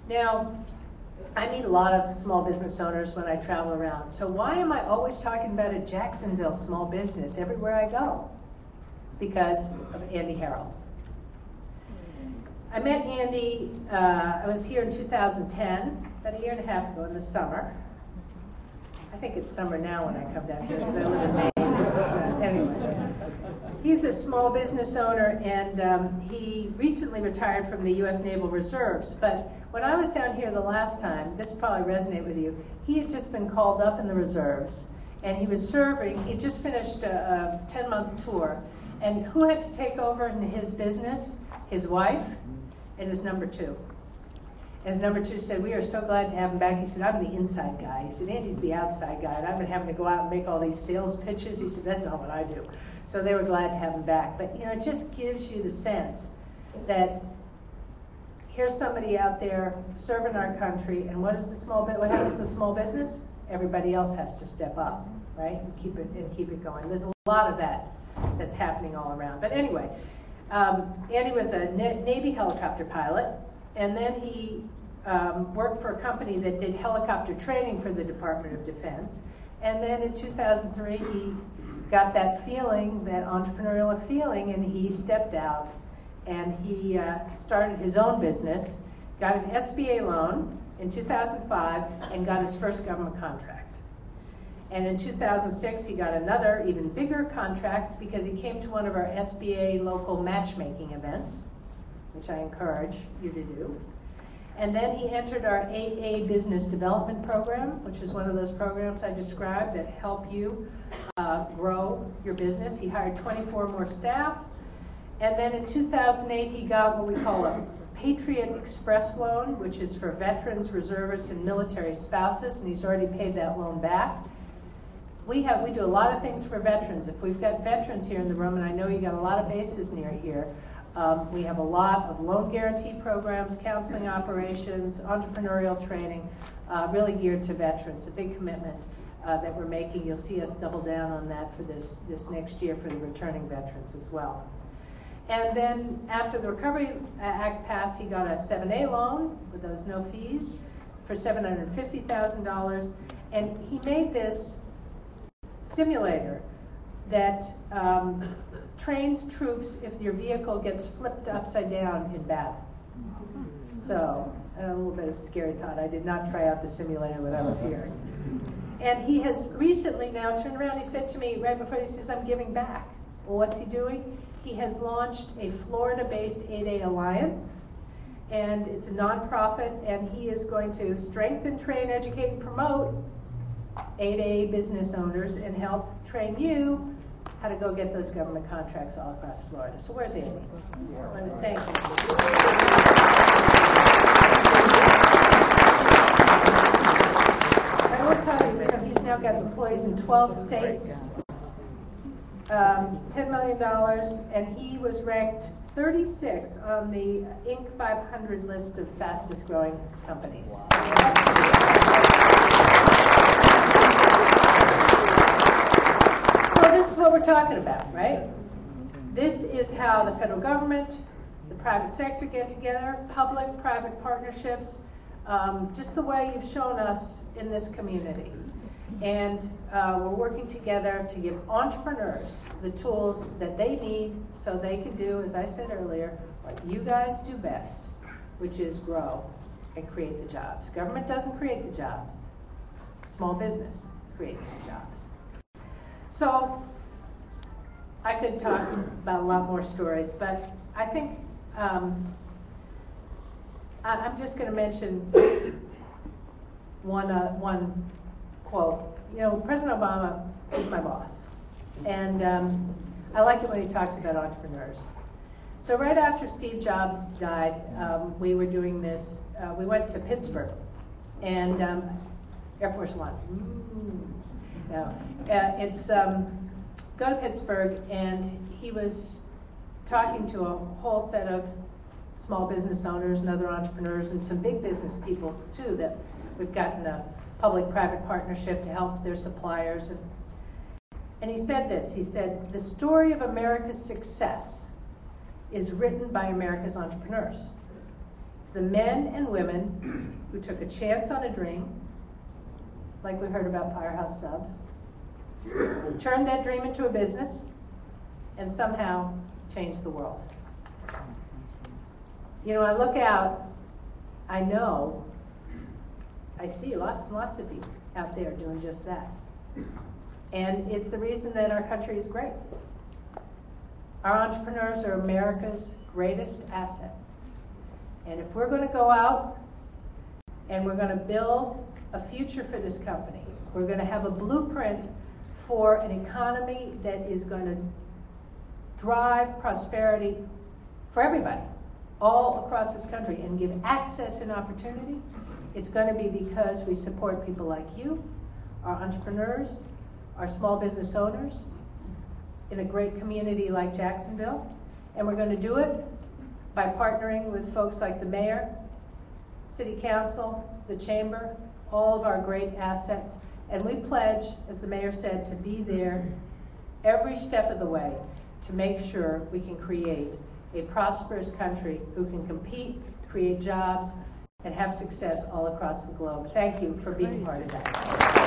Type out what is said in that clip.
Now, I meet a lot of small business owners when I travel around. So why am I always talking about a Jacksonville small business everywhere I go? It's because of Andy Harold. I met Andy, I was here in 2010, about a year and a half ago in the summer. I think it's summer now when I come down here because I live in Maine. Anyway, he's a small business owner, and he recently retired from the U.S. Naval Reserves. But when I was down here the last time, this probably resonated with you, he had just been called up in the reserves, and he was serving. He just finished a 10-month tour. And who had to take over in his business? His wife and his number two. And his number two said, "We are so glad to have him back." He said, "I'm the inside guy." He said, "Andy's the outside guy, and I've been having to go out and make all these sales pitches." He said, "That's not what I do." So they were glad to have him back. But you know, it just gives you the sense that here's somebody out there serving our country, and what happens to small business? Everybody else has to step up, right, and keep it going. There's a lot of that that's happening all around. But anyway, Andy was a Navy helicopter pilot, and then he worked for a company that did helicopter training for the Department of Defense. And then in 2003, he got that feeling, that entrepreneurial feeling, and he stepped out and he started his own business, got an SBA loan in 2005, and got his first government contract. And in 2006, he got another, even bigger contract because he came to one of our SBA local matchmaking events, which I encourage you to do. And then he entered our AA Business Development Program, which is one of those programs I described that help you grow your business. He hired 24 more staff. And then in 2008, he got what we call a Patriot Express loan, which is for veterans, reservists, and military spouses, and he's already paid that loan back. We do a lot of things for veterans. If we've got veterans here in the room, and I know you got a lot of bases near here, we have a lot of loan guarantee programs, counseling operations, entrepreneurial training, really geared to veterans. A big commitment that we're making. You'll see us double down on that for this next year for the returning veterans as well. And then after the Recovery Act passed, he got a 7A loan with those no fees for $750,000. And he made this simulator that trains troops if your vehicle gets flipped upside down in battle. So, a little bit of a scary thought. I did not try out the simulator when I was here. And he has recently now turned around, he said to me right before, he says, "I'm giving back." Well, what's he doing? He has launched a Florida-based 8A Alliance, and it's a nonprofit, and he is going to strengthen, train, educate, and promote 8A business owners and help train you how to go get those government contracts all across Florida. So where's Andy? I want to thank him. I will tell you, he's now got employees in 12 states, $10 million, and he was ranked 36 on the Inc. 500 list of fastest growing companies. So this is what we're talking about, right? This is how the federal government, the private sector get together, public-private partnerships, just the way you've shown us in this community. And we're working together to give entrepreneurs the tools that they need so they can do, as I said earlier, what you guys do best, which is grow and create the jobs. Government doesn't create the jobs. Small business creates the jobs. So I could talk about a lot more stories, but I think I'm just going to mention one quote. You know, President Obama is my boss, and I like it when he talks about entrepreneurs. So right after Steve Jobs died, we were doing this, we went to Pittsburgh, and Air Force One. No, it's go to Pittsburgh, and he was talking to a whole set of small business owners and other entrepreneurs and some big business people too that we've gotten a public-private partnership to help their suppliers. And he said this, he said, "The story of America's success is written by America's entrepreneurs. It's the men and women who took a chance on a dream, like we heard about Firehouse Subs, turned that dream into a business, and somehow changed the world. You know, I look out, I know, I see lots and lots of you out there doing just that. And it's the reason that our country is great. Our entrepreneurs are America's greatest asset. And if we're going to go out and we're going to build a future for this company, we're going to have a blueprint for an economy that is going to drive prosperity for everybody all across this country and give access and opportunity, it's going to be because we support people like you, our entrepreneurs, our small business owners, in a great community like Jacksonville. And we're going to do it by partnering with folks like the mayor, city council, the chamber, all of our great assets. And we pledge, as the mayor said, to be there every step of the way to make sure we can create a prosperous country who can compete, create jobs, and have success all across the globe. Thank you for being part of that.